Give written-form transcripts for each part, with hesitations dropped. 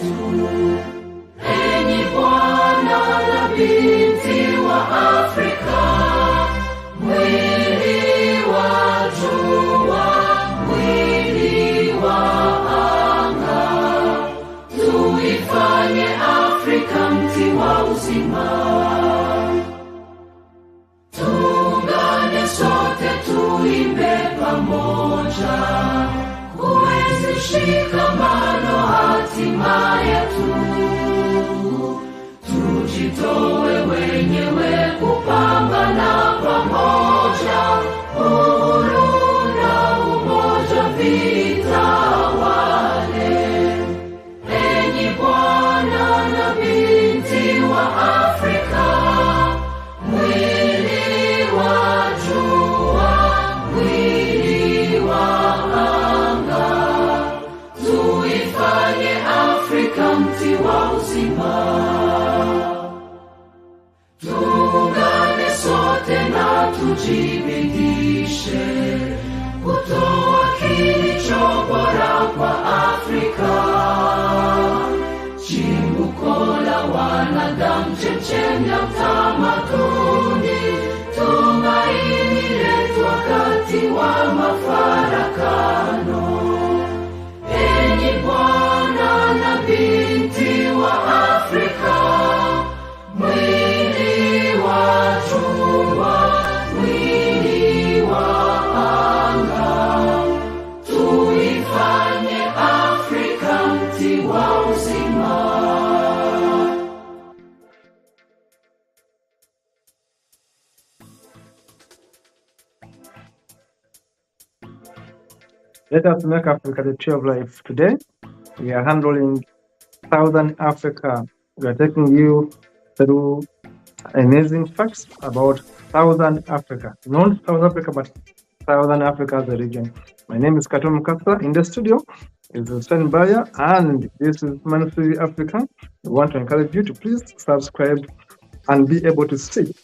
yetu. Enyi bwana na binti wa Afrika, mwili wa jua, mwili wa anga, tuifanye Afrika mti wa uzima. Tuungane sote tuimbe pamoja, kuenzi shikamano hatima yetu. Tujitoe wenyewe kupambana pamoja, uhuru na umoja vitawale. Enyi bwana na binti wa Afrika, mwili wa jua, mwili wa anga, tuifanye Afrika mti wa uzima. Tuungane sote na tujibidishe kutoa kilicho bora kwa Afrika, chimbuko la wanadamu, chemchemi ya utamaduni, tumaini letu wakati wa mafarakano. Enyi bwana na binti wa Afrika, mwili wa jua, mwili wa anga, tuifanye Afrika mti wa uzima. Let us make Africa the tree of life. Today, we are handling Southern Africa. We are taking you through amazing facts about Southern Africa. Not South Africa, but Southern Africa as a region. My name is Katum Mukasa. In the studio is Hussein Baya, and this is Humanity Africa. We want to encourage you to please subscribe and be able to see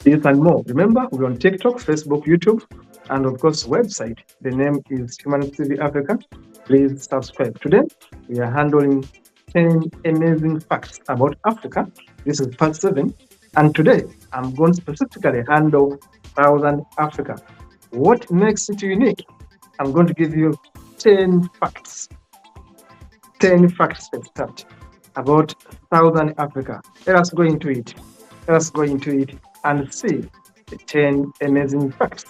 this and more. Remember, we're on TikTok, Facebook, YouTube, and of course, website. The name is Humanity Africa. Please subscribe. Today, we are handling 10 amazing facts about Africa. This is part 7. And today, I'm going to specifically handle Southern Africa. What makes it unique? I'm going to give you 10 facts. 10 facts to start about Southern Africa. Let us go into it. Let us go into it and see the 10 amazing facts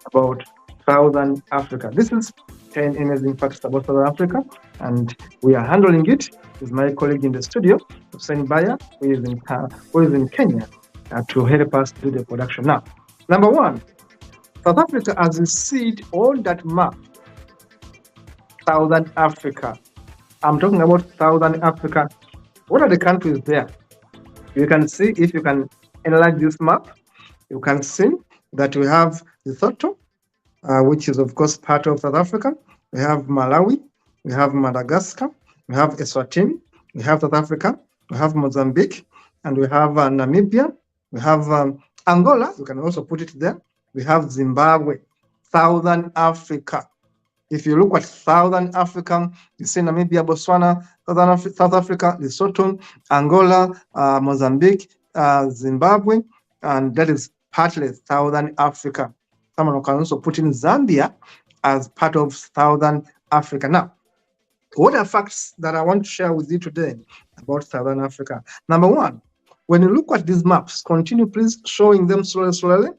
about Southern Africa. This is 10 amazing facts about Southern Africa, and we are handling it with my colleague in the studio, Hussein Baya, who is in Kenya, to help us do the production. Now, number 1, South Africa, as you see it on that map, Southern Africa. I'm talking about Southern Africa. What are the countries there? You can see, if you can enlarge this map, you can see that we have Lesotho, which is of course part of South Africa. We have Malawi, we have Madagascar, we have Eswatini, we have South Africa, we have Mozambique, and we have Namibia, we have Angola, you can also put it there. We have Zimbabwe, Southern Africa. If you look at Southern Africa, you see Namibia, Botswana, South Africa, Lesotho, Angola, Mozambique, Zimbabwe, and that is partly Southern Africa. Someone can also put in Zambia as part of Southern Africa. Now, what are facts that I want to share with you today about Southern Africa? Number 1, when you look at these maps, continue please showing them slowly.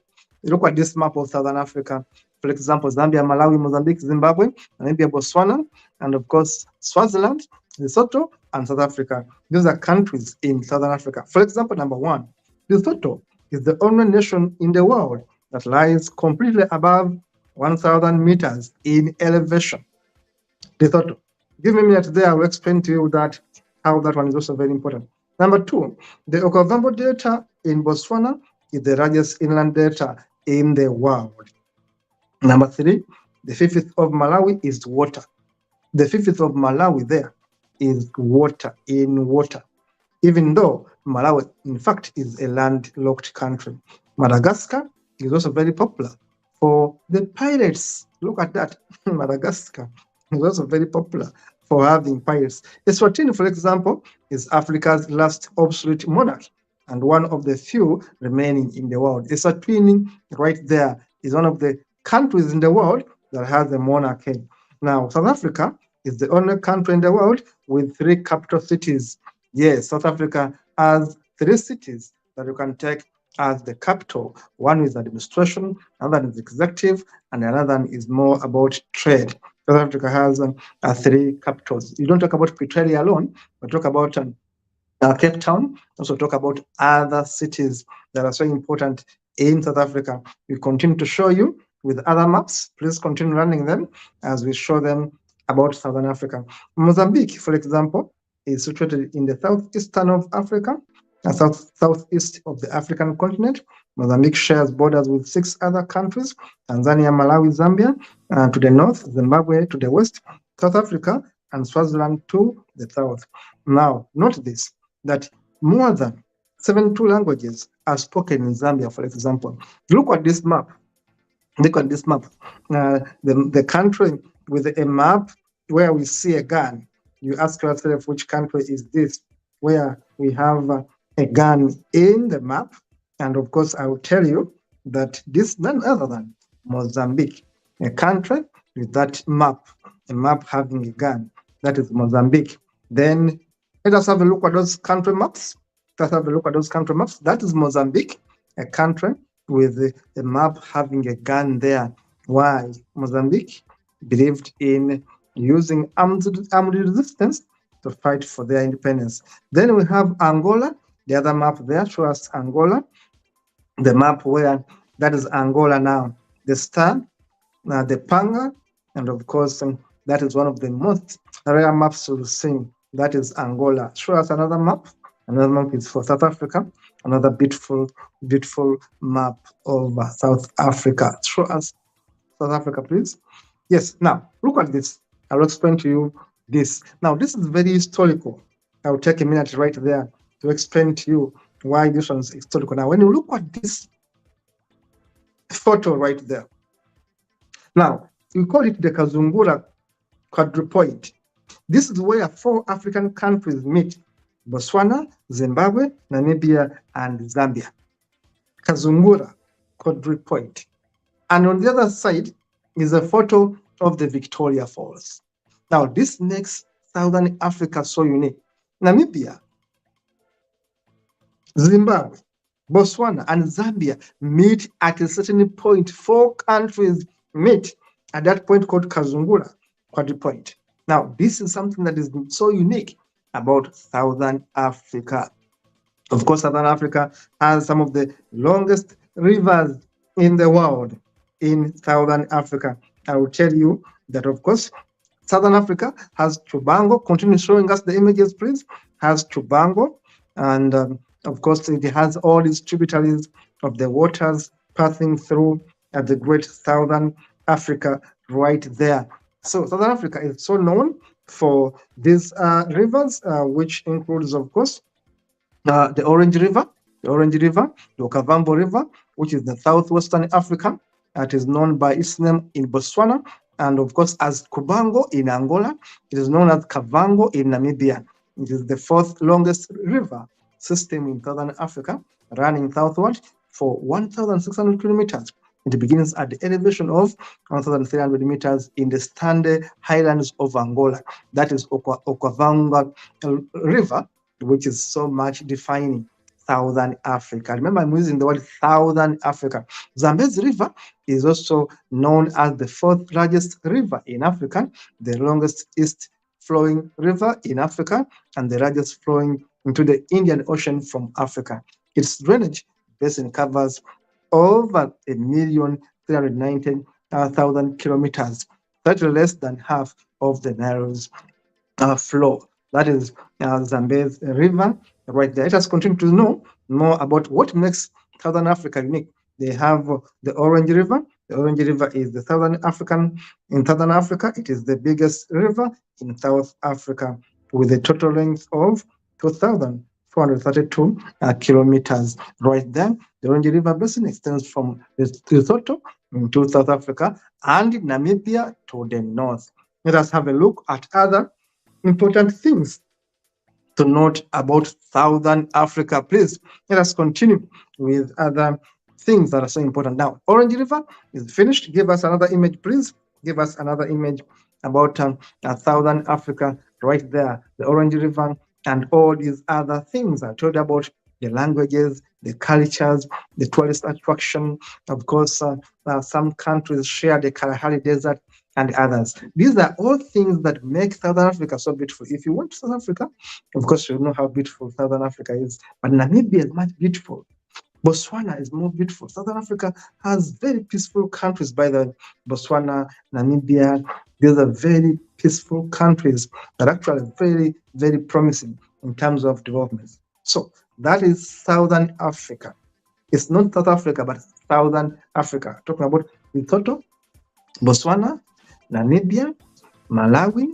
You look at this map of Southern Africa. For example, Zambia, Malawi, Mozambique, Zimbabwe, Namibia, Botswana, and of course, Swaziland, Lesotho, and South Africa. These are countries in Southern Africa. For example, number 1, Lesotho is the only nation in the world that lies completely above 1,000 meters in elevation. Lesotho. Give me a minute there, I will explain to you that how that one is also very important. Number 2, the Okavango Delta in Botswana is the largest inland delta in the world. Number 3, the fifth of Malawi is water. The fifth of Malawi there is water, in water. Even though Malawi, in fact, is a landlocked country. Madagascar is also very popular for the pirates. Look at that. Madagascar is also very popular for having pirates. Eswatini, for example, is Africa's last obsolete monarch and one of the few remaining in the world. Eswatini, right there, is one of the countries in the world that has a monarchy. Now, South Africa is the only country in the world with 3 capital cities. Yes, South Africa has 3 cities that you can take as the capital. One is administration, another is executive, and another is more about trade. South Africa has 3 capitals. You don't talk about Pretoria alone, but talk about Cape Town, also talk about other cities that are so important in South Africa. We continue to show you with other maps. Please continue running them as we show them about Southern Africa. Mozambique, for example, is situated in the southeastern of Africa, southeast of the African continent. Mozambique shares borders with 6 other countries: Tanzania, Malawi, Zambia to the north, Zimbabwe to the west, South Africa, and Swaziland to the south. Now, note this, that more than 72 languages are spoken in Zambia, for example. Look at this map. Look at this map. The country with a map where we see a gun. You ask yourself, which country is this? Where we have a gun in the map. And of course, I will tell you that this none other than Mozambique, a country with that map, a map having a gun. That is Mozambique. Then let us have a look at those country maps. Let's have a look at those country maps. That is Mozambique, a country with a map having a gun there. Why? Mozambique believed in using armed resistance to fight for their independence. Then we have Angola. The other map there shows Angola. The map where that is Angola now. The star, the panga, and of course, that is one of the most rare maps you'll see. That is Angola. Show us another map. Another map is for South Africa. Another beautiful, beautiful map of South Africa. Show us South Africa, please. Yes, now look at this. I'll explain to you this. Now, this is very historical. I'll take a minute right there to explain to you why this one is historical. Now, when you look at this photo right there, now, we call it the Kazungura quadrupoid. This is where 4 African countries meet: Botswana, Zimbabwe, Namibia, and Zambia. Kazungura quadrupoid. And on the other side is a photo of the Victoria Falls. Now, this makes Southern Africa so unique. Namibia, Zimbabwe, Botswana, and Zambia meet at a certain point. 4 countries meet at that point called Kazungura quadrupoid. Now, this is something that is so unique about Southern Africa. Of course, Southern Africa has some of the longest rivers in the world in Southern Africa. I will tell you that, of course, Southern Africa has Chubango. Continue showing us the images, please. Has Chubango. And, of course, it has all these tributaries of the waters passing through the great Southern Africa right there. So Southern Africa is so known for these rivers, which includes, of course, the Orange River, the Okavambo River, which is the southwestern Africa. It is known by its name in Botswana, and of course as Kubango in Angola. It is known as Kavango in Namibia. It is the 4th longest river system in Southern Africa, running southward for 1,600 kilometers. It begins at the elevation of 1,300 meters in the Stande Highlands of Angola. That is Okavango River, which is so much defining Southern Africa. Remember, I'm using the word Southern Africa. Zambezi River is also known as the 4th largest river in Africa, the longest east flowing river in Africa, and the largest flowing into the Indian Ocean from Africa. Its drainage basin covers over 1,390,000 kilometers. That's less than half of the Nile's flow. That is Zambezi River right there. Let us continue to know more about what makes Southern Africa unique. They have the Orange River. The Orange River is the Southern African. In Southern Africa, it is the biggest river in South Africa with a total length of 2,432 kilometers right there. The Orange River Basin extends from Lesotho to South Africa and Namibia to the north. Let us have a look at other important things to note about Southern Africa. Please let us continue with other things that are so important. Now, Orange River is finished. Give us another image, please. Give us another image about Southern Africa right there, the Orange River, and all these other things I told you about, the languages, the cultures, the tourist attraction. Of course, some countries share the Kalahari Desert and others. These are all things that make Southern Africa so beautiful. If you went to South Africa, of course, you know how beautiful Southern Africa is, but Namibia is much beautiful. Botswana is more beautiful. Southern Africa has very peaceful countries, by the way. Botswana, Namibia, these are very peaceful countries that are actually very, very promising in terms of development. So that is Southern Africa. It's not South Africa, but Southern Africa. Talking about Lesotho, Botswana, Namibia, Malawi,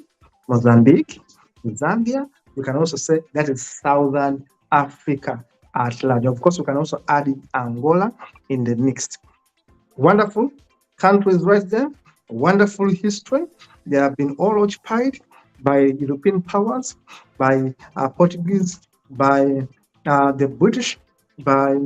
Mozambique, Zambia. We can also say that is Southern Africa at large. Of course, we can also add in Angola in the mix. Wonderful countries right there, wonderful history. They have been all occupied by European powers, by Portuguese, by the British, by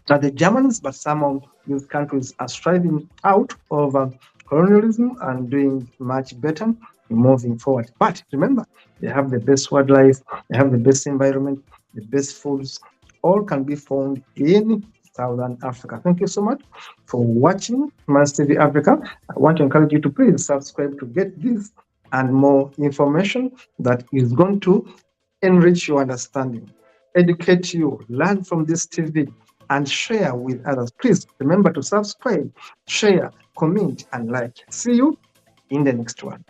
the Germans, but some of these countries are striving out of colonialism and doing much better moving forward. But remember, they have the best wildlife, they have the best environment, the best foods, all can be found in Southern Africa. Thank you so much for watching Mars TV Africa. I want to encourage you to please subscribe to get this and more information that is going to enrich your understanding, educate you, learn from this TV, and share with others. Please remember to subscribe, share, comment, and like. See you in the next one.